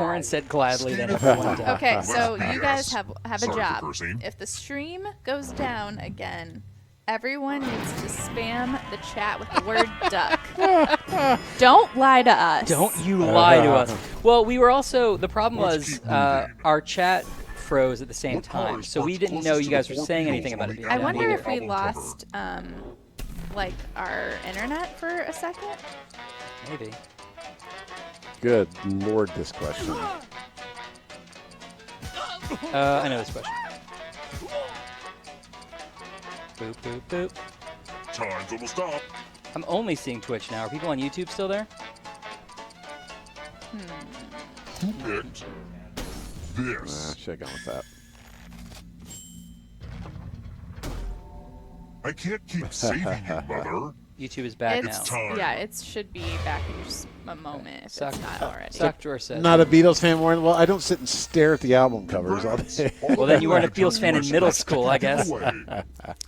Warren said gladly, then everyone died. Okay, so you guys have a Sorry for job. cursing. If the stream goes down again, everyone needs to spam the chat with the word duck. Don't lie to us. Don't you lie to us. Well, we were also, the problem Let's was keep moving. our chat froze at the same What time, cars so we parked didn't know closest you to guys the were four saying wheels anything on about it the being I down wonder either. if we album lost, like, our internet for a second. Maybe. Good Lord, this question. I know this question. Boop, boop, boop. Time's almost up. I'm only seeing Twitch now. Are people on YouTube still there? Who picked this? Should have gone with that. I can't keep saving you, Mother. YouTube is back It's, now. time. yeah, it should be back in just a moment if Suck. it's not already. Sock Drawer says. Not a Beatles fan, Warren. Well, I don't sit and stare at the album covers all day. Well, then you weren't a Beatles fan in middle school, I guess.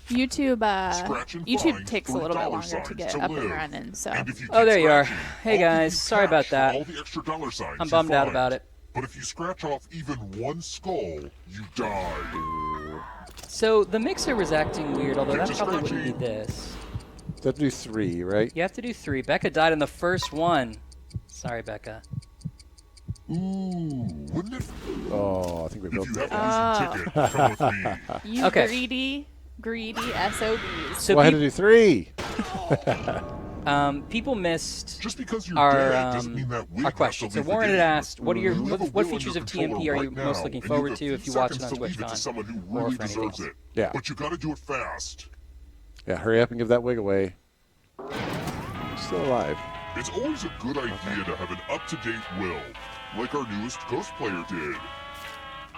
YouTube, Scratch and YouTube find takes a for little bit dollar longer to signs get to up and live. running, so. And if you Oh, keep there you are. scratching, Hey, I'll give guys. you Sorry about cash for that. all the extra dollar signs I'm you bummed out find. about it. But if you scratch off even one skull, you die. So the mixer was acting weird, although that probably wouldn't be this. Let's do 3, right? You have to do 3. Becca died in the first one. Sorry, Becca. Ooh, wouldn't it? Oh, I think we If both you did. have an easy ticket, come with me. You Okay. greedy SOBs. So Well, I had to do 3. people missed Just because you're our dead doesn't mean that we our have to question. So leave the Warren had game. asked, what are your You have a what will on features your of TMP controller are you right most now, looking and forward have to a if few you watch it seconds on to leave it to TwitchCon someone who or really for anything deserves else? it. Yeah. But you got to do it fast. Yeah, hurry up and give that wig away. Still alive. It's always a good idea to have an up-to-date will, like our newest Ghost player did.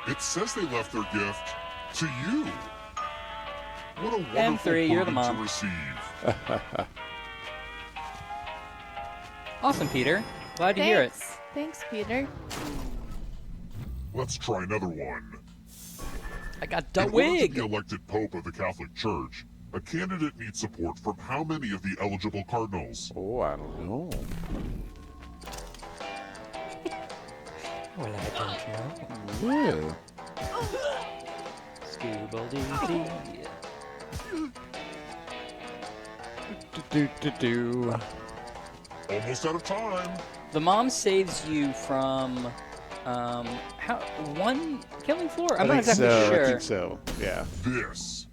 It says they left their gift to you. What a wonderful M3, you're the burden mom. to receive. Awesome, Peter. Glad to hear it. Thanks, Peter. Let's try another one. I got the In order to wig. be elected Pope of the Catholic Church, a candidate needs support from how many of the eligible cardinals? Oh, I don't know. Well, I don't know. Yeah. Scooby-Doo. Do. Almost out of time. The mom saves you from how one killing floor? I'm not exactly sure. I think so. Yeah. This.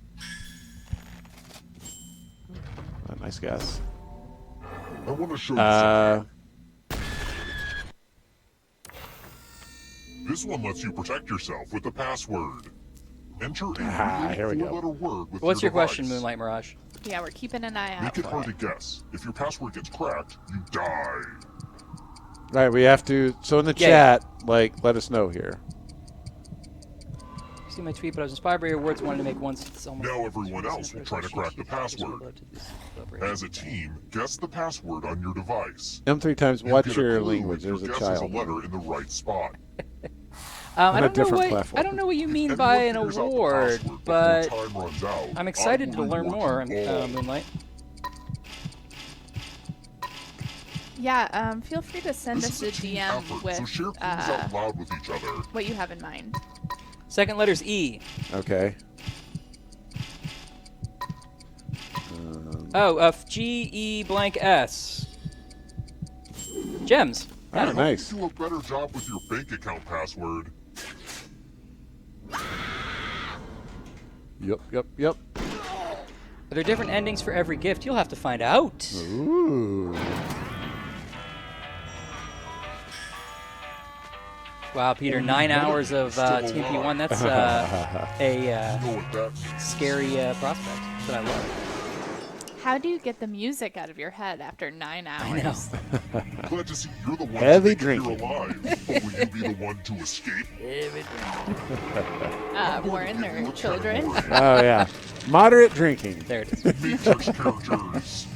Nice guess. I want to show you something. This one lets you protect yourself with the password. Enter a here we really go. four-letter word with What's your device. question, Moonlight Mirage? Yeah, we're keeping an eye out Make it for hard it. to guess. If your password gets cracked, you die. Right, we have to. So in the Yeah, chat, like, let us know here. You see my tweet, but I was inspired by your words. Wanted to make one. It's almost Now everyone else will try to crack the password. As a team, guess the password on your device. M3 times You what's get a your clue language? if your There's a guess has child. a letter in the right spot. I On a don't know different what platform. I don't know what you mean If by an anyone figures out the award, password but before time runs out, I'm I excited will to learn reward more. you all. Moonlight. Yeah, feel free to send This us is a team DM effort, with so share things out loud with each other. what you have in mind. Second letter's E. Okay. Oh, G-E blank S. Gems. Oh, hope nice. you do a better job with your bank account password. Yep. Are there different endings for every gift? You'll have to find out. Ooh. Wow, Peter, 9 hours of TMP1. That's You a know what that means. scary prospect that I love. How do you get the music out of your head after 9 hours? I know. Glad to see you're the one Heavy to make it here drinking. alive. But will you be the one to escape? Warren, their children. Oh, yeah. Moderate drinking. There it is. Matrix characters.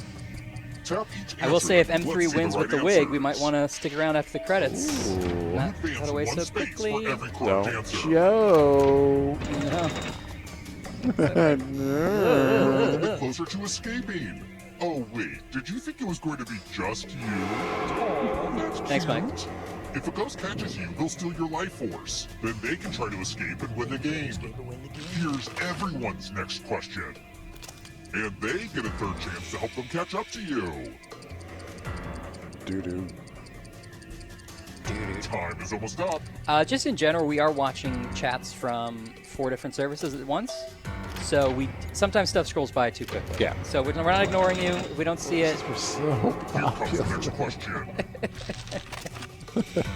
Tap each I will say if answer. M3 Let's see wins with the right wig, we answers. might want to stick around after the credits. Not Advance got away one so space for quickly. every correct Don't answer. show. No. A No. little bit closer to escaping. Oh wait, did you think it was going to be just you? Oh, that's Thanks, Mike. cute. If a ghost catches you, they'll steal your life force. Then they can try to escape and win the game. Here's everyone's next question. And they get a third chance to help them catch up to you. Doo-doo. Time is almost up. Just in general, we are watching chats from 4 different services at once. So sometimes stuff scrolls by too quickly. Yeah. So we're not ignoring you. If we don't see it. We're so Here comes the next popular. question.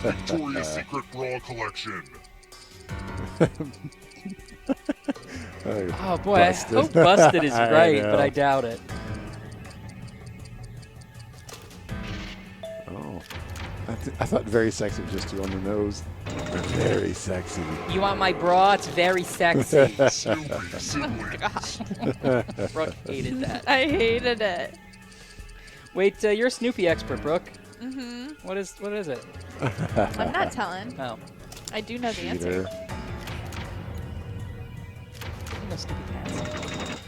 Victoria's Secret Bra Collection. Oh boy, I hope busted is right, but I doubt it. Oh. I thought very sexy was just too on the nose. Very sexy. You want my bra? It's very sexy. Snoopy siblings. Brooke hated that. I hated it. Wait, you're a Snoopy expert, Brooke. Mm-hmm. What is it? I'm not telling. Oh. I do know the Cheater. answer. You know Snoopy pants.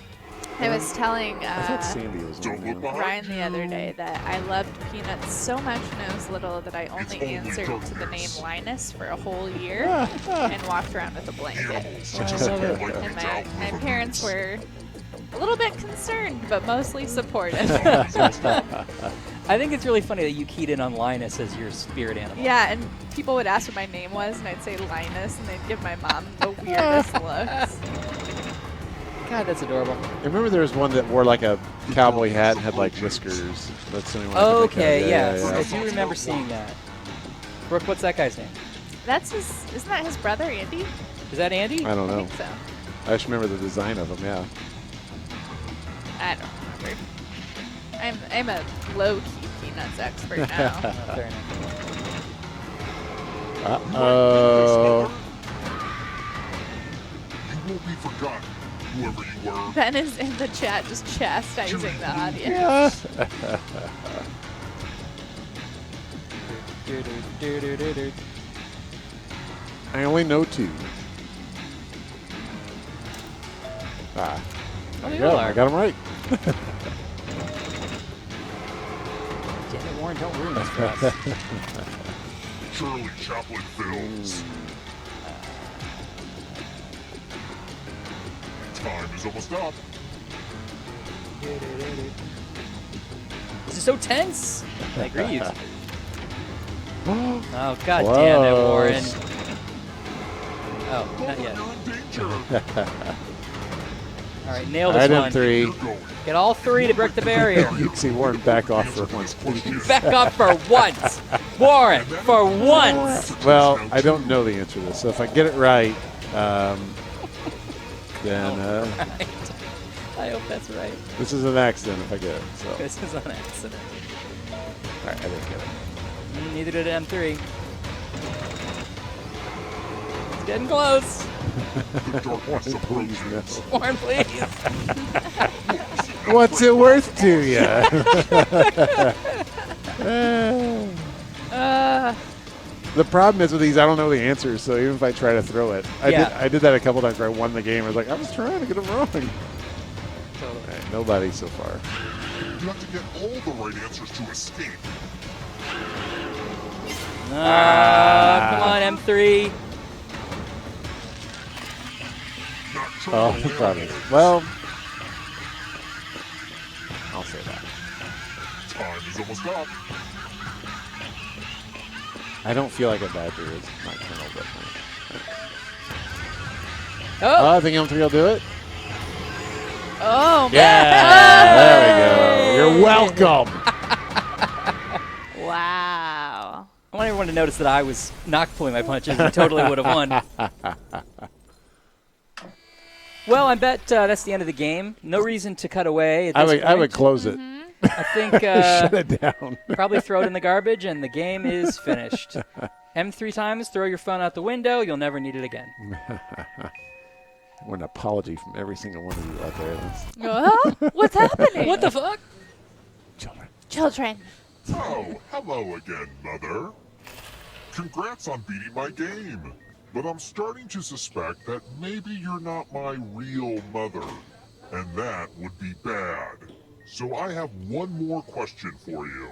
I was telling I thought Sandy was Don't on look there. behind Ryan the you. other day that I loved Peanuts so much when I was little that I only It's only answered to the name darkness. Linus for a whole year and walked around with a blanket. Animals such as I love it. likely And to my outlive parents abuse. were a little bit concerned, but mostly supportive. Time is almost up. I think it's really funny that you keyed in on Linus as your spirit animal. Yeah, and people would ask what my name was, and I'd say Linus, and they'd give my mom the weirdest looks. God, that's adorable. I remember there was one that wore like a cowboy hat and had like whiskers. That's the only one I could think of. Okay, Yeah, yes. yeah, I yeah. do remember seeing that. Brooke, what's that guy's name? That's his. Isn't that his brother, Andy? Is that Andy? I don't I know. think so. I just remember the design of them, yeah. I don't remember. I'm a low-key Peanuts expert now. Oh, fair enough. Uh-oh. You won't be forgotten, whoever you were. Ben is in the chat just chastising the audience. Do-do-do-do-do-do. I only know 2. Ah. Oh, There they you go. all I are. got them right. Damn it, Warren, don't ruin this for us. Shirley Chaplin Films. Time is almost up. This is so tense. I agree. Oh, god damn it, Warren. Close. Oh, not yet. You're in danger. All right, nail I this did one. 3. You're going. Get all 3 to break the barrier. You can see Warren back off for once, please. Back up for once. Warren, for once. Well, I don't know the answer to this, so if I get it right, then I hope that's right. this is an accident if I get it. So. This is an accident. All right, I didn't get it. Neither did M3. It's getting close. The darkness Warren, please, approaches. no. Warren, please. What's it worth to you? The problem is with these, I don't know the answers, so even if I try to throw it, Yeah. I did that a couple times where I won the game. I was like, I was trying to get them wrong. Totally. All right, nobody so far. You have to get all the right answers to escape. Come on, M3. Oh, Nocturnal probably. animals. Well, I'll say that. Time is almost up. I don't feel like a badger is nocturnal, definitely. Oh, I think M3 will do it. Oh, Yeah, there we go. You're welcome. wow. I want everyone to notice that I was not pulling my punches and totally would have won. Well, I bet that's the end of the game. No reason to cut away at this I would point. close it. I think Shut it down. probably throw it in the garbage and the game is finished. M3 times, throw your phone out the window. You'll never need it again. I want an apology from every single one of you out there. That's Huh? What's happening? What the fuck? children. Children. Oh, hello again, Mother. Congrats on beating my game. But I'm starting to suspect that maybe you're not my real mother. And that would be bad. So I have one more question for you.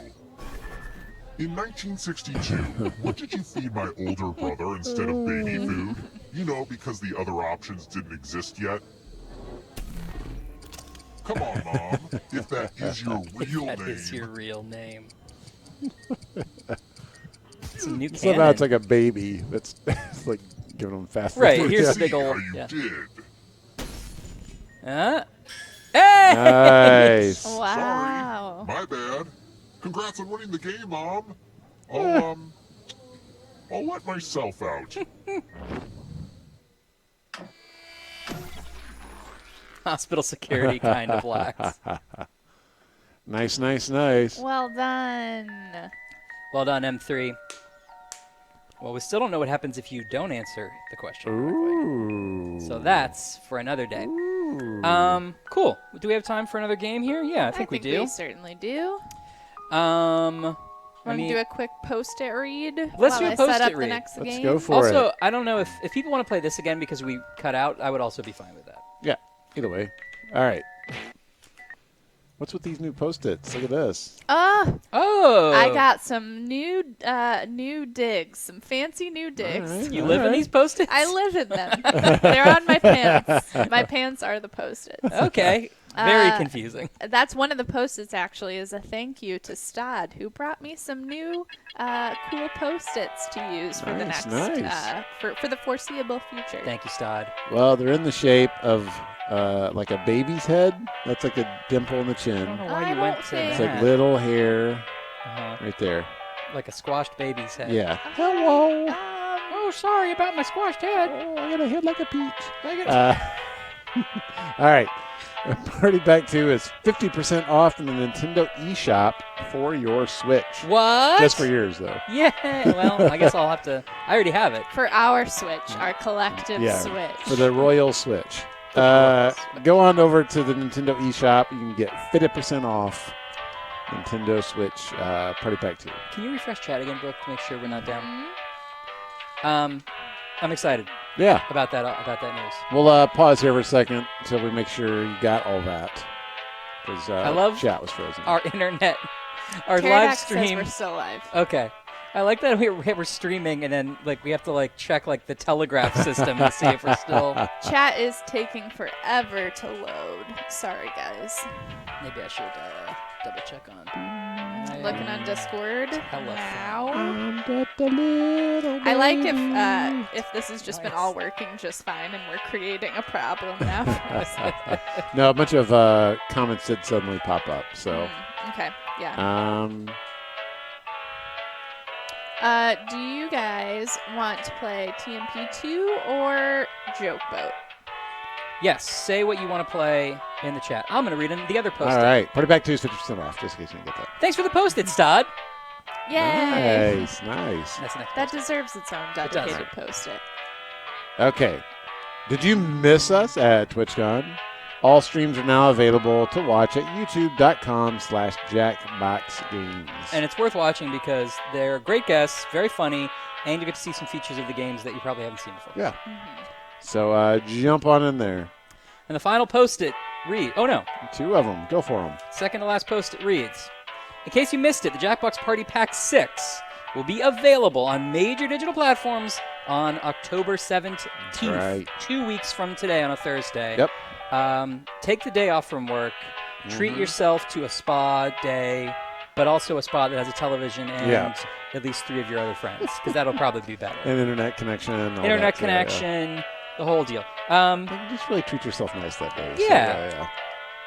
In 1962, what did you feed my older brother instead of baby food? You know, because the other options didn't exist yet. Come on, Mom. If that is your real That name. is your real name. It's a new Somehow canon. it's like a baby that's it's like giving them fast food. Right, here's Yeah. a big See how old. you Yeah. did. Hey! Nice. Wow. My bad. Congrats on winning the game, Mom. I'll let myself out. Hospital security kind of blacks. Nice, nice, nice. Well done. Well done, M3. Well, we still don't know what happens if you don't answer the question correctly. Ooh. So that's for another day. Ooh. Cool. Do we have time for another game here? Yeah, I think we do. We certainly do. I Want to mean, do a quick post-it read? Let's while do a I set post-it up read. the next Let's game? go for also, it. I don't know if people want to play this again because we cut out, I would also be fine with that. Yeah, either way. All right. What's with these new Post-its? Look at this. Oh! I got some new digs, some fancy new digs. All right. You live in these Post-its? I live in them. They're on my pants. My pants are the Post-its. Okay. Very confusing. That's one of the Post-its, actually, is a thank you to Stod, who brought me some new cool Post-its to use for the Nice, next, nice. for the foreseeable future. Thank you, Stod. Well, they're in the shape of like a baby's head. That's like a dimple in the I chin. don't know I why you don't went to think- It's that. like little hair Uh-huh. right there. Like a squashed baby's head. Yeah. Hello. Oh, sorry about my squashed head. Oh, I got a head like a peach. All right. Party Pack 2 is 50% off in the Nintendo eShop for your Switch. What? Just for yours, though. Yeah. Well, I guess I'll have to. I already have it. For our Switch, our collective Yeah, Switch. for the Royal Switch. Royal Switch. Go on over to the Nintendo eShop. You can get 50% off Nintendo Switch Party Pack 2. Can you refresh chat again, Brooke, to make sure we're not down? Mhm. I'm excited Yeah. about that news. We'll pause here for a second until we make sure you got all that. Because I love chat was frozen. Our internet, our live Pterodactyl says stream. we're still live. Okay. I like that we're streaming and then like we have to like check like the telegraph system to see if we're still. Chat is taking forever to load. Sorry, guys. Maybe I should double check on. Looking on Discord Telephone. now. I I like if this has just been all working just fine and we're creating a problem now. No, a bunch of comments did suddenly pop up. So, Okay, yeah. Do you guys want to play TMP2 or Joke Boat? Yes. Say what you want to play in the chat. I'm gonna read in the other post. all right. Party Pack 2 is 50% off, just in case you didn't get that. Thanks for the post-its, Todd. Yay! Nice, nice. That's the next. That post-it. deserves its own does. dedicated post-it. Okay. Did you miss us at TwitchCon? All streams are now available to watch at youtube.com/jackboxgames. And it's worth watching because they're great guests, very funny, and you get to see some features of the games that you probably haven't seen before. Yeah. So jump on in there. And the final post-it read. Oh no, 2 of them. Go for them. second to last post-it reads. In case you missed it, the Jackbox Party Pack 6 will be available on major digital platforms on October 17th, Right. 2 weeks from today on a Thursday. Yep. Take the day off from work. Treat yourself to a spa day, but also a spa that has a television and Yeah. at least 3 of your other friends, because that'll probably be better. And internet connection. all Internet that, so, yeah. connection, the whole deal. You can just really treat yourself nice that day. So, Yeah.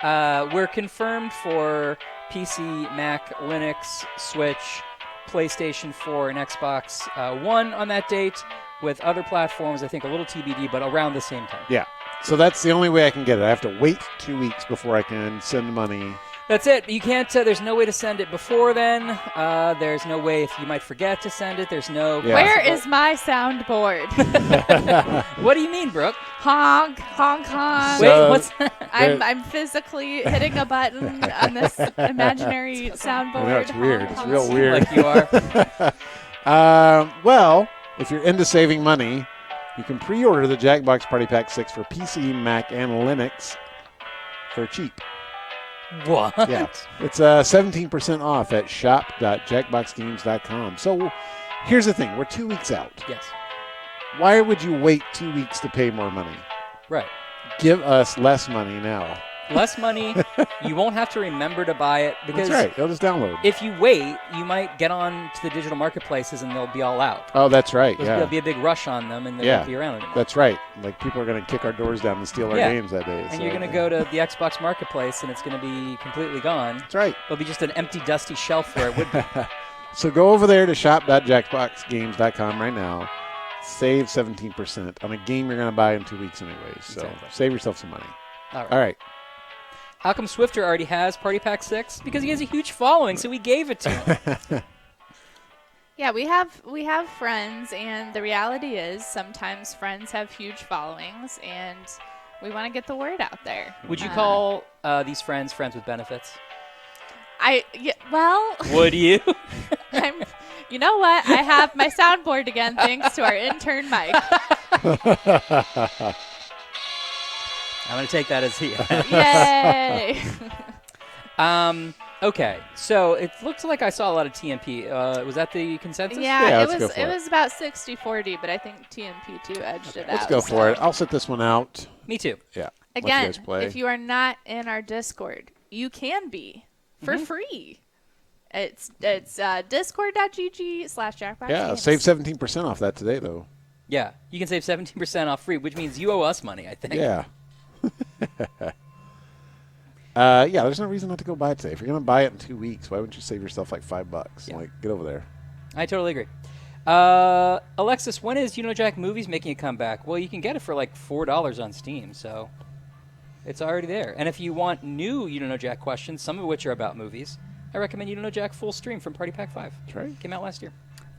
yeah. We're confirmed for PC, Mac, Linux, Switch, PlayStation 4, and Xbox One on that date, with other platforms, I think a little TBD, but around the same time. Yeah. So that's the only way I can get it. I have to wait 2 weeks before I can send money. That's it. You can't. There's no way to send it before then. There's no way if you might forget to send it. There's no. Yeah. Where is my soundboard? What do you mean, Brooke? Honk, honk, honk. So- Wait, what's that? I'm physically hitting a button on this imaginary soundboard. I know, it's weird. Honk, It's honk. real weird. Like you are. Well, if you're into saving money, you can pre-order the Jackbox Party Pack 6 for PC, Mac, and Linux for cheap. What? Yeah, it's 17% off at shop.jackboxgames.com. So here's the thing: we're 2 weeks out. Yes. Why would you wait 2 weeks to pay more money? Right. Give us less money now. Less money. You won't have to remember to buy it because That's right. They'll just download. if you wait, you might get on to the digital marketplaces and they'll be all out. Oh, that's right. There'll Yeah, be a big rush on them and they Yeah. won't be around anymore. that's right. Like people are going to kick our doors down and steal our Yeah. games that day. And so- you're going to go to the Xbox Marketplace and it's going to be completely gone. That's right. There'll be just an empty, dusty shelf where it would be. So go over there to shop.jackboxgames.com right now. Save 17% on a game you're going to buy in 2 weeks anyways. So Exactly. save yourself some money. All All right. How come Swifter already has Party Pack 6? Because he has a huge following, so we gave it to him. Yeah, we have friends, and the reality is sometimes friends have huge followings, and we want to get the word out there. Would you call these friends with benefits? Well, Would you? you know what? I have my soundboard again, thanks to our intern Mike. I'm going to take that as he. Yay! Okay, so it looks like I saw a lot of TMP. Was that the consensus? Yeah, Yeah, it let's go was for it it. was about 60-40, but I think TMP2 edged it out. Let's go for it. I'll sit this one out. Me too. Yeah. Let you Again, guys play. if you are not in our Discord, you can be for free. It's discord.gg/jackbox. Yeah, save 17% off that today, though. Yeah, you can save 17% off free, which means you owe us money, I think. Yeah. Yeah, there's no reason not to go buy it today. If you're going to buy it in 2 weeks, why wouldn't you save yourself like $5? Yeah. Like, get over there. I totally agree. Alexis, when is Jack Movies making a comeback? Well, you can get it for like $4 on Steam, so it's already there. And if you want new Jack questions, some of which are about movies, I recommend Jack Full Stream from Party Pack 5. That's right. Came out last year.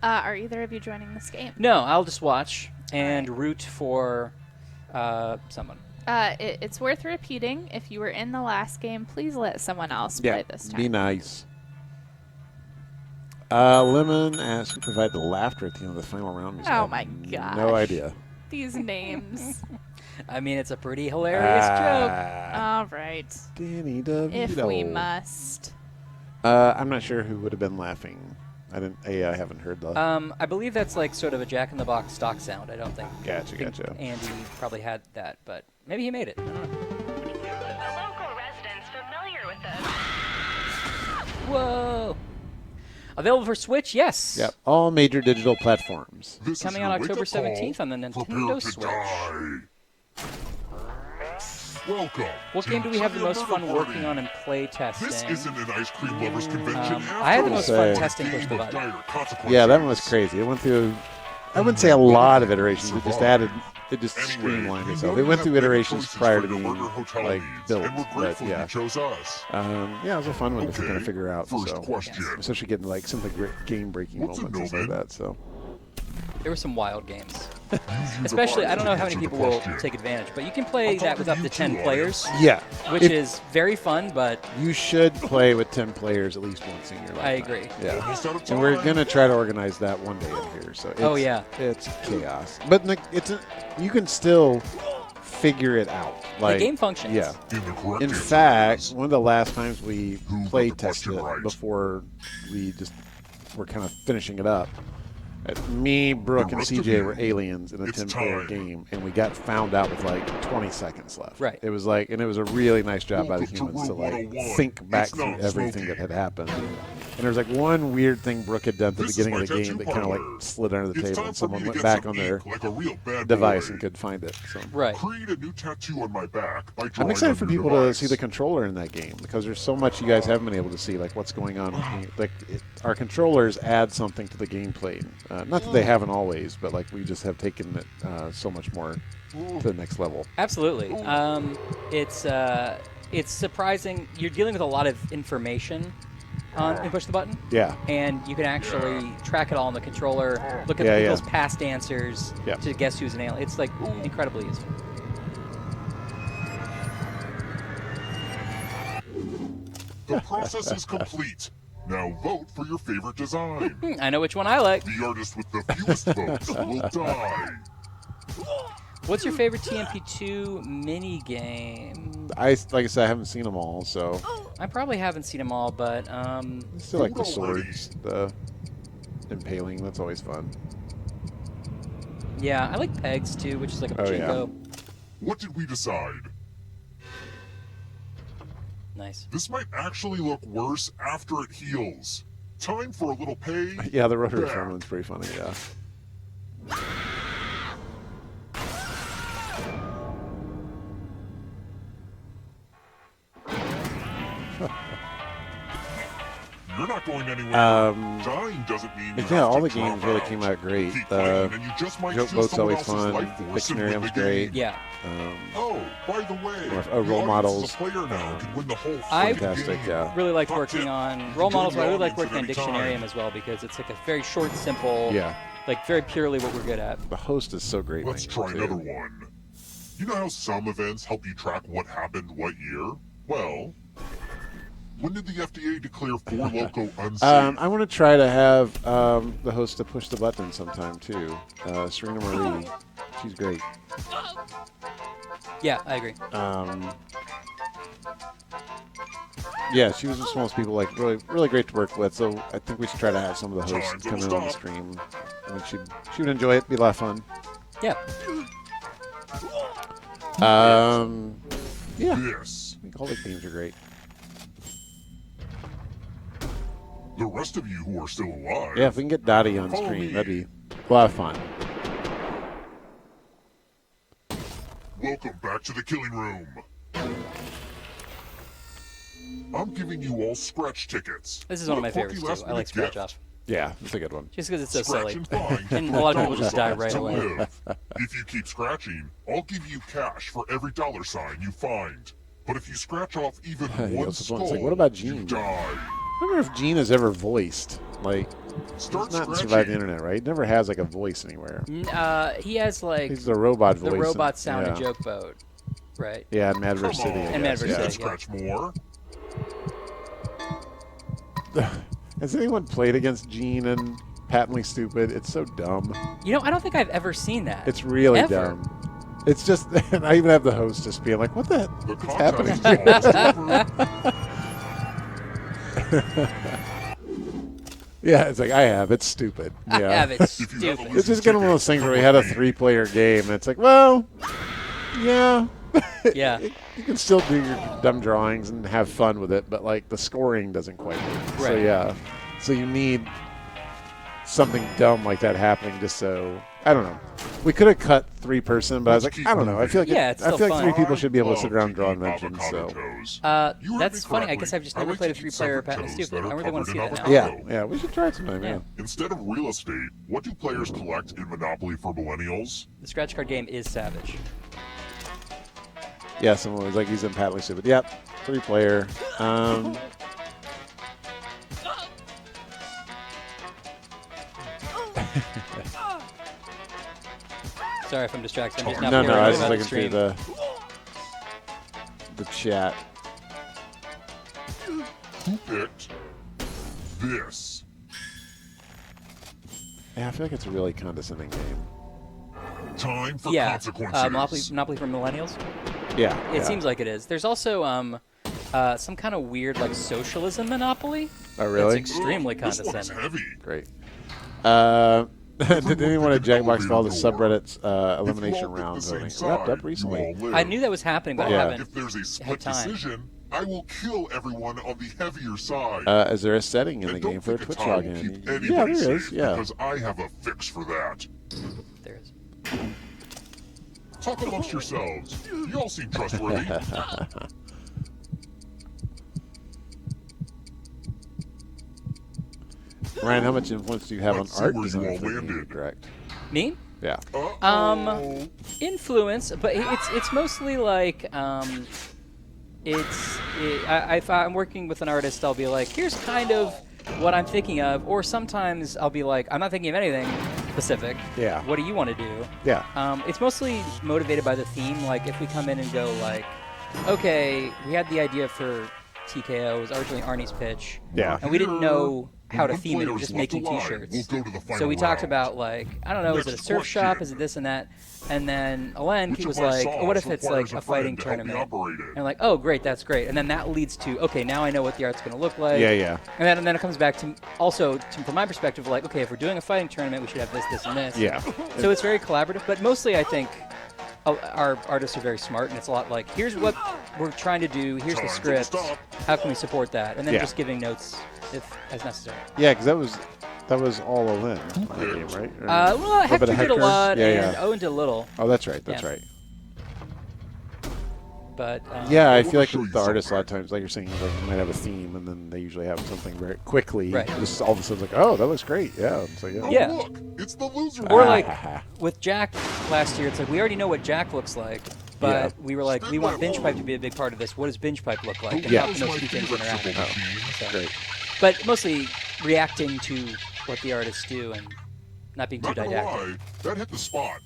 Are either of you joining this game? No, I'll just watch and root for someone. It's worth repeating. If you were in the last game, please let someone else play this time. Be nice. Lemon asks who provided the laughter at the end of the final round. music. Oh I have my gosh. No idea. These names. I mean, it's a pretty hilarious joke. All right. Danny DeVito. If we must. I'm not sure who would have been laughing. I haven't heard the. I believe that's like sort of a Jack in the Box stock sound. I don't think. Gotcha, think gotcha. Andy probably had that, but maybe he made it. I don't know. The local residents familiar with this. Whoa! Available for Switch? Yes. Yep. All major digital platforms. This is Coming your out October wake-up call. 17th on the Nintendo Prepare to Switch. die. Welcome. What to game do we have the Trivia most fun Murder working Party. on in play testing? This isn't an ice cream lovers convention. I had the most fun Say. testing Push the Button. Yeah, that one was crazy. It went through. I wouldn't say a lot of iterations. It just added. It just streamlined itself. It went through iterations prior to being like built, and we're but grateful yeah. you chose us. Yeah, it was a fun one to Okay, kind of figure out. First So, question. especially getting like some of the great game-breaking What's a moments and stuff like no-man? that. So, There were some wild games. You Especially, I don't know how many answer the people will question. take advantage, but you can play I'm that with up talking to to you 10 two, players, yeah, which If- is very fun, but you should play with 10 players at least once in your life. I agree. Yeah. Almost out of And we're time. gonna try to organize that one day in here. So it's, Oh, yeah. it's chaos. But you can still figure it out. Like the game functions. yeah. In the correct In answer fact, is- one of the last times we Who got play the tested question it right? before we just were kind of finishing it up. Me, Brooke, The and rest of CJ you, were aliens in a it's 10-player time. game, and we got found out with like 20 seconds left. Right. It was like, and it was a really nice job by the Welcome to humans to Rule like 101. think back It's through not everything smoking. that had happened. And there was like one weird thing Brooke had done at the This is beginning my of the game tattoo that kind of like parlor. slid under the It's table, time and for me someone to went get back some on their ink like a real bad device boy. and could find it. So. Right. Create a new tattoo on my back by I'm drawing excited on for your people device. to see the controller in that game because there's so much you guys haven't been able to see, like what's going on. Our controllers add something to the gameplay. Not that they haven't always, but like we just have taken it so much more to the next level. Absolutely. It's surprising. You're dealing with a lot of information in Push the Button, Yeah, and you can actually track it all on the controller, look at Yeah, people's yeah. past answers Yeah. to guess who's an alien. It's like incredibly useful. The process is complete. Now vote for your favorite design. I know which one I like. The artist with the fewest votes will die. What's your favorite TMP2 mini game? like I said, I haven't seen them all, so I probably haven't seen them all, but I still like the Food already. swords, the impaling. That's always fun. yeah, I like pegs too, which is like a Oh, yeah. pachinko. What did we decide? Nice. This might actually look worse after it heals. Time for a little pay. Yeah, the rotary back. tournament's pretty funny. Yeah. You're not going anywhere. Dying doesn't mean you But have yeah, all to the games drop really out. came out great. Keep The fighting, and you just might joke steal boat's someone always else's fun. life force and win Dictionarium's the great. game. Yeah. Oh, by the way, Role the audience models. as a player now can win the whole I- freaking Fantastic, game. yeah. Really liked Hot working tip. on role Join models, the but I really like audience working on at any Dictionarium time. as well because it's like a very short, simple, Yeah. like very purely what we're good at. The host is so great. Let's when try you do. another one. You know how some events help you track what happened what year? Well, when did the FDA declare Four Loko unsafe? I want to try to have the host to push the button sometime too. Serena Marie, she's great. Yeah, I agree. Yeah, she was just one of those people like really great to work with. So I think we should try to have some of the hosts Time come to in on the stop. stream. I think she would enjoy it. Be a lot of fun. Yeah. Yeah, This. I think all the games are great. The rest of you who are still alive. Yeah, if we can get Dottie on Follow stream, me. that'd be a lot of fun. Welcome back to the killing room. I'm giving you all scratch tickets. This is one of my What a quirky favorites too. I last-minute like Scratch gift. Off. Yeah, that's a good one. Just because it's so Scratch silly. and find And a lot of people $4 just die signs right to away. live. If you keep scratching, I'll give you cash for every dollar sign you find. But if you scratch off even Yeah, one it's skull, like, what about you Gene? die. I wonder if Gene has ever voiced. Like, Start he's not scratching. survived the internet, right? He never has like a voice anywhere. He has like He's the robot voice. the robot and- sound yeah. of Joke Boat, right? Yeah, and Madverse Come City. I on. And guess, Madverse yeah. You can City. yeah. scratch more. Has anyone played against Gene and Patently Stupid? It's so dumb. You know, I don't think I've ever seen that. It's really Ever. dumb. It's just, and I even have the host just being like, "What the? The What's happening?" contest is almost over. Yeah, it's like I have. It's stupid. Yeah, I have it If you have a stupid. It's just kind of one of those things where we had a 3-player game, and it's like, well, yeah, Yeah. you can still do your dumb drawings and have fun with it, but like the scoring doesn't quite work. So Right. yeah, so you need something dumb like that happening just so. I don't know. We could have cut 3-person, but I was Let's like, keep I don't know. I feel like Yeah, it's I still feel like fun. 3 people should be able to sit Love around and draw eat inventions. avocado So toast. You heard That's me funny. I correctly. guess I've just I never like played a to eat 3-player severed Patently toast Stupid. that I are really want to see covered that in now. avocado. yeah, we should try it sometime. Yeah. Yeah. Instead of real estate, what do players collect in Monopoly for millennials? The scratch card game is savage. Yeah, someone was like, he's in Patently Stupid. Yep, 3-player. Sorry if I'm distracted. I'm just not No, being no, I was about just the looking through stream. the chat. Who picked this? Yeah, I feel like it's a really condescending game. Time for Yeah, consequences. Monopoly for millennials. Yeah, It yeah. seems like it is. There's also some kind of weird like socialism monopoly. Oh, really? That's extremely This one's condescending. heavy. Great. Did anyone at Jackbox follow the subreddit's elimination If you all pick round the same voting? side, Wrapped up you recently. all live. I knew that was happening, but Yeah. I haven't. If there's a split had time. decision, I will kill everyone on the heavier side. Is there a setting in and the don't game for a think Twitch tie will login? keep Yeah, anybody there is. safe, Yeah. Because I have a fix for that. There is. Talk amongst yourselves. You all seem trustworthy. Ryan, how much influence do you have Let's see on art where you design all for the game? landed. Correct. Me? Yeah. Uh-oh. Influence, but it's mostly like if I'm working with an artist, I'll be like, here's kind of what I'm thinking of, or sometimes I'll be like, I'm not thinking of anything specific. Yeah. What do you want to do? Yeah. It's mostly motivated by the theme. Like if we come in and go like, okay, we had the idea for TKO. It was originally Arnie's pitch. Yeah. And we didn't know how to When theme it, players just left making alive, T-shirts. we'll go to the final So we talked round. about like, I don't know, is it a Next surf shop? question. Is it this and that? And then Alen, Which he of was my like, oh, what saws if it's requires like a a fighting friend to help me tournament? operate it? And like, oh, great, that's great. And then that leads to, okay, now I know what the art's going to look like. Yeah. And then it comes back to also, from my perspective, like, okay, if we're doing a fighting tournament, we should have this, this, and this. Yeah. So it's very collaborative, but mostly I think our artists are very smart, and it's a lot like, here's what we're trying to do, here's the Time to script, stop. how can we support that, and then Yeah. just giving notes if as necessary. Yeah, because that was all Alen in that game, right? Or Well, little bit Hector of did a lot, Yeah, and yeah. Owen did a little, Oh, that's right. That's Yeah. right. but Yeah, I wanna feel like show with you the artists, a lot of something. times, like you're saying, like, you might have a theme, and then they usually have something very quickly. Right. Just all of a sudden, like, oh, that looks great. Yeah. So yeah. Oh, Yeah. look, it's the loser. Or wheel. like with Jack last year, it's like we already know what Jack looks like, but Yeah. we were like, we want Binge Pipe to be a big part of this. What does Binge Pipe look like? And Yeah. how can those two things favorite interact? triple machine. So- Great. But mostly reacting to what the artists do and not being too Not gonna didactic. lie, that hit the spot.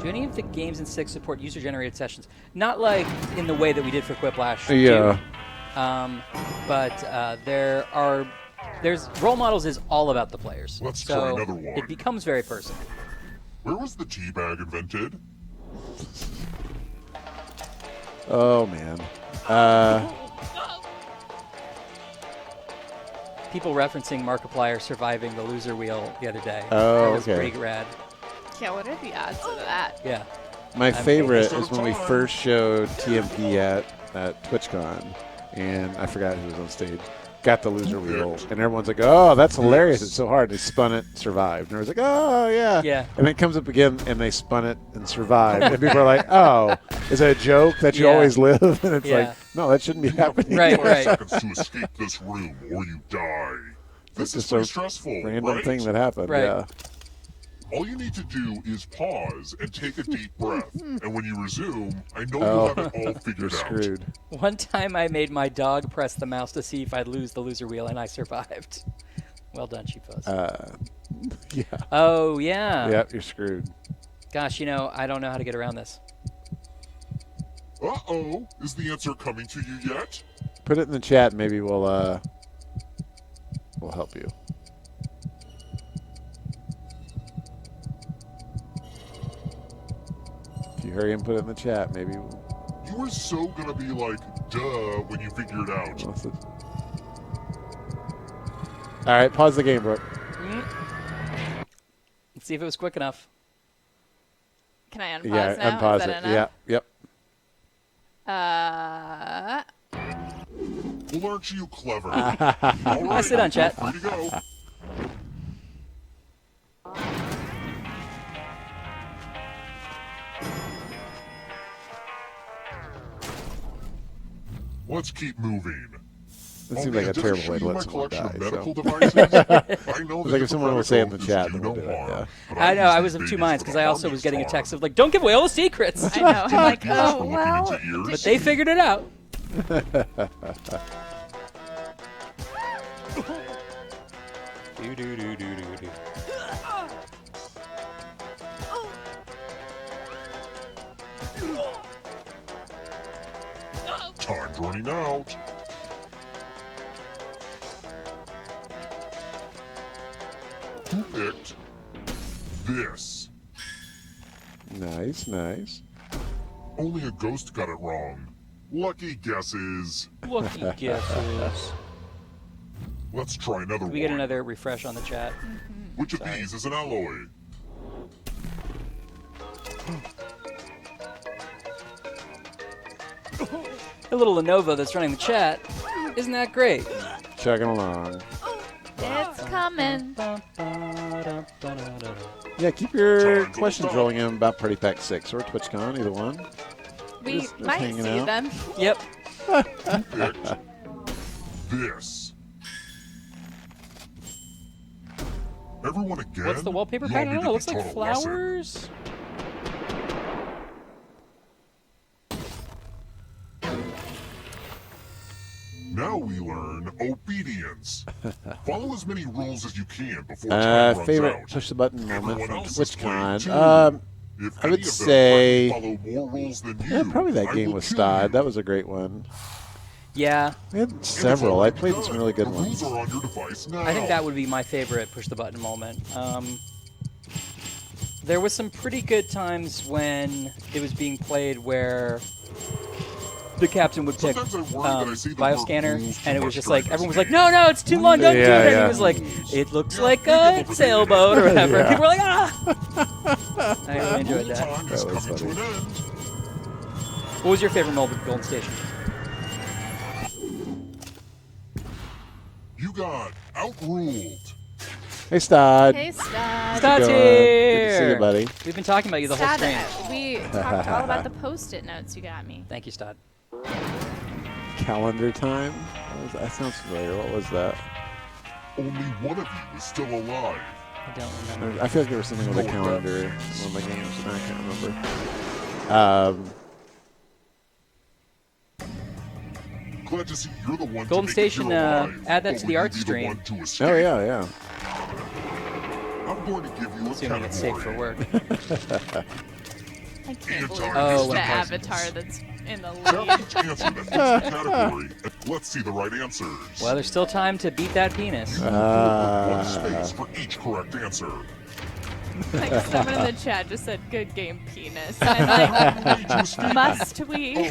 Do any of the games in 6 support user-generated sessions? Not like in the way that we did for Quiplash. Yeah. 2, but there's role models is all about the players. Let's so try another one. It becomes very personal. Where was the tea bag invented? Oh man. People referencing Markiplier surviving the loser wheel the other day. Oh, that was okay. pretty rad. Yeah, what are the odds of that? Yeah. My favorite almost is out when of we time. first showed TMP at TwitchCon, and I forgot who was on stage. Got the loser wheel, and everyone's like, "Oh, that's hilarious! It's so hard." They spun it, survived, and everyone's like, "Oh, yeah." Yeah. And then it comes up again, and they spun it and survived, and people are like, "Oh, is that a joke that you Yeah. always live?" And it's Yeah. like, "No, that shouldn't be happening." Right, 5 right. seconds to escape this room, or you die. This is just pretty a stressful, Random right? thing that happened. Right. Yeah. All you need to do is pause and take a deep breath, and when you resume, I know Oh. you'll have it all You're figured out. screwed. One time I made my dog press the mouse to see if I'd lose the loser wheel, and I survived. Well done, Cheapos. Yeah. Oh, yeah. Yeah, you're screwed. Gosh, I don't know how to get around this. Uh-oh, is the answer coming to you yet? Put it in the chat. Maybe we'll help you. If you hurry and put it in the chat, maybe we'll. You were so gonna be like, duh, when you figure it out. All right, pause the game, Brooke. Let's see if it was quick enough. Can I unpause Yeah, now? unpause Is it. that enough? Yeah, yep. Well, aren't you clever? All right, sit down, chat. free to go. Let's keep moving. That seems like a did I terrible show way to you let my someone collection die. of medical So. devices? I know It's like if someone will say in the chat, do then we'll no do it, harm, yeah. but I know, use I these was of two babies minds for because the I also was harmless getting a harm. text of like, don't give away all the secrets. I know. I'm like, Ears for oh, looking well. into ears. But they figured it out. Time's running out. Who picked this? Nice, nice. Only a ghost got it wrong. Lucky guesses. Lucky guesses. Let's try another We get one. another refresh on the chat. Which of these is an alloy? The little Lenovo that's running the chat. Isn't that great? Chugging along. It's coming. Yeah, keep your Time to questions stop. rolling in about Party Pack 6 or TwitchCon, either one. We Just might hanging see out. them. Yep. Picked this. Everyone again? What's the wallpaper You all pattern? I need don't know. It to looks be like taught a lesson. flowers. Now we learn obedience. Follow as many rules as you can before time runs Favorite out. push the button moment Everyone from else is playing TwitchCon. too. If I any would of them say- follow more rules than you, Yeah, probably that I game will with kill Stod. you. That was a great one. Yeah, We had And it's several. I already played some done. really good The ones. rules are on your device now. I think that would be my favorite push the button moment. There was some pretty good times when it was being played where the captain would pick Sometimes I worry that I see the word bioscanner, rules too and it was much just during like this everyone was like, game. "No, it's too long, don't do Yeah, it." And yeah. he was like, "It looks Yeah, like think a of it. sailboat or whatever." And Yeah. people were like, "Ah!" I really enjoyed Rule that. time is That was coming to funny. an end. What was your favorite moment of Golden Station? You got outruled. Hey, Stod. Hey, Stod. How's it Stod's going? Good to see you, here. buddy. We've been talking about you the whole Stod, stream. we talked all about the Post-it notes you got me. Thank you, Stod. Calendar time? That sounds familiar. What was that? Only one of you is still alive. I don't remember. I feel like there was something with a calendar in one of the games, and I can't remember. Glad to see you're the one Golden to make Station, it here alive. add that Or to will the you art be the stream. one to escape? Oh, yeah. I'm going to give you a Assuming it's safe for category. work. I can't believe Oh, this is when the it plays. avatar that's in the Tell lead. each answer that fits the category, and let's see the right answers. Well, there's still time to beat that penis. One space for each correct answer. Like someone in the chat just said, "Good game, penis." And I'm Way to escape. like, must Oh, we? wait.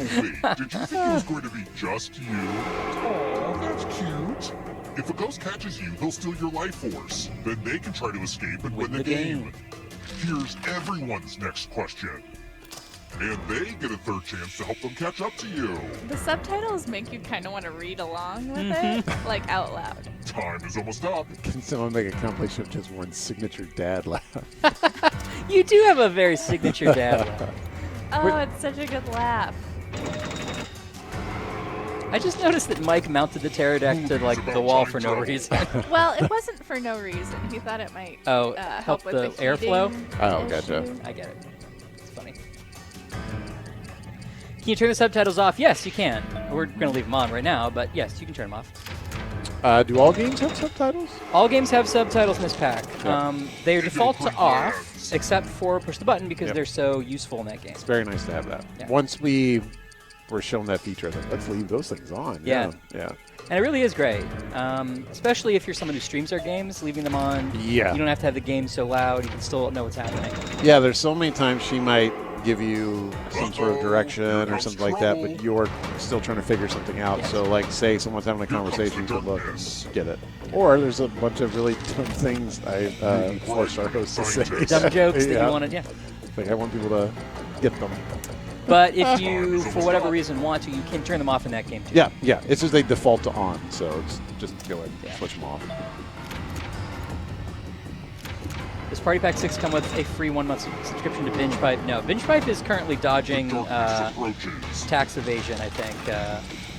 Did you think it was going to be just you? Oh, that's cute. If a ghost catches you, they'll steal your life force. Then they can try to escape and win the game. Here's everyone's next question. And they get a third chance to help them catch up to you. The subtitles make you kind of want to read along with it, like out loud. Time is almost up. Can someone make a compilation of just one signature dad laugh? You do have a very signature dad laugh. Oh, it's such a good laugh. I just noticed that Mike mounted the pterodactyl to like the wall for no reason. Well, it wasn't for no reason. He thought it might Oh, help with the airflow? heating Oh, gotcha. issue. I get it. It's funny. Can you turn the subtitles off? Yes, you can. We're going to leave them on right now, but yes, you can turn them off. Do all games have subtitles? All games have subtitles in this pack. Yeah. They are If default you're to quick off, hands. except for push the button because Yep. they're so useful in that game. It's very nice to have that. Yeah. Once we were shown that feature, I think, let's leave those things on. Yeah. Yeah. And it really is great, especially if you're someone who streams their games, leaving them on. Yeah. You don't have to have the game so loud. You can still know what's happening. Yeah, there's so many times she might give you some sort of direction or something like that, but you're still trying to figure something out. Yes. So, like, say someone's having a conversation, you could look and get it. Or there's a bunch of really dumb things I force our hosts to say. Dumb jokes that Yeah. you wanted, yeah. Like, I want people to get them. But if you, for whatever reason, want to, you can turn them off in that game too. Yeah. It's just they default to on, so it's just go ahead and Yeah. switch them off. Does Party Pack 6 come with a free 1 month subscription to Binge Pipe? No, Binge Pipe is currently dodging Darkness approaches. tax evasion, I think,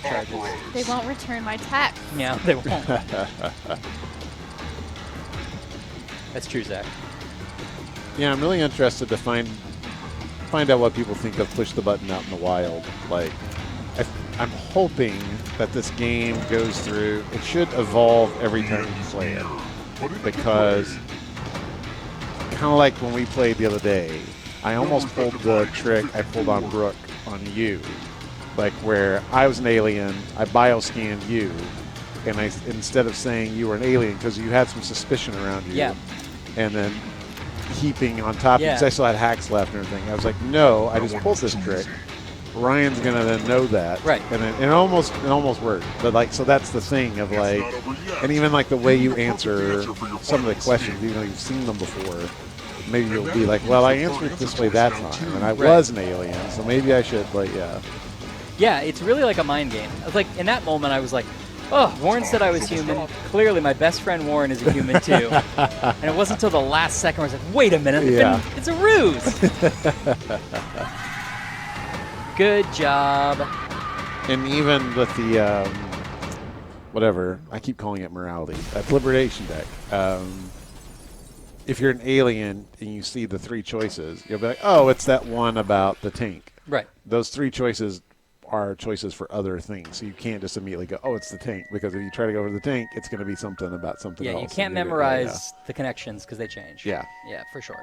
charges. They won't return my text. Yeah, they won't. That's true, Zach. Yeah, I'm really interested to find out what people think of Push the Button out in the wild. Like, I'm hoping that this game goes through. It should evolve every time you play it, because kind of like when we played the other day, I almost pulled the trick I pulled on Brooke on you, like where I was an alien, I bioscanned you, and I instead of saying you were an alien because you had some suspicion around you, Yeah. and then heaping on top Yeah. because I still had hacks left and everything. I was like, no, I just pulled this trick. Ryan's gonna then know that, Right. And then it almost worked. But like, so that's the thing of like, and even like the way you answer some of the questions, even though you've seen them before, maybe you'll be like, well, I answered it this way that time, and I Right. was an alien, so maybe I should, like, yeah. Yeah, it's really like a mind game. I was like, in that moment, I was like, oh, Warren said I was human. Clearly, my best friend Warren is a human too. And it wasn't until the last second where I was like, wait a minute, Yeah. it's a ruse. Good job. And even with the whatever, I keep calling it morality, that liberation deck. If you're an alien and you see the three choices, you'll be like, oh, it's that one about the tank. Right. Those three choices are choices for other things. So you can't just immediately go, oh, it's the tank. Because if you try to go over the tank, it's going to be something about something Yeah, else. you can't and you're gonna- memorize the connections because they change. Yeah. Yeah, for sure.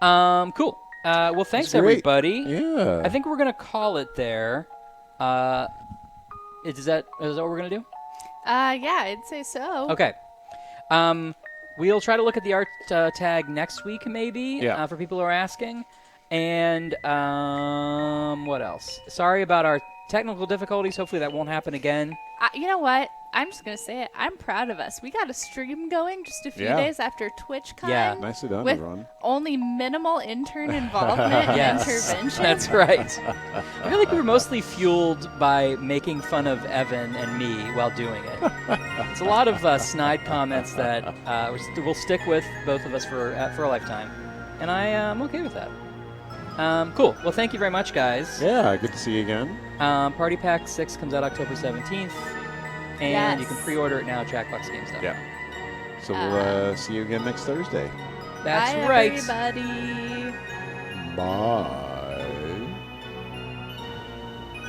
Cool. Well, thanks, That's great. everybody. Yeah. I think we're going to call it there. Is that what we're going to do? Yeah, I'd say so. Okay. We'll try to look at the art tag next week, maybe, Yeah. for people who are asking. And what else? Sorry about our technical difficulties. Hopefully that won't happen again. You know what? I'm just going to say it. I'm proud of us. We got a stream going just a few Yeah. days after TwitchCon. Yeah. Nicely done, with everyone. only minimal intern involvement and Yes, intervention. that's right. I feel like we were mostly fueled by making fun of Evan and me while doing it. It's a lot of snide comments that we'll stick with, both of us, for a lifetime. And I'm okay with that. Cool. Well, thank you very much, guys. Yeah, good to see you again. Party Pack 6 comes out October 17th. And Yes. you can pre-order it now at Jackbox GameStop. Yeah. So we'll see you again next Thursday. That's Bye, right. everybody. Bye.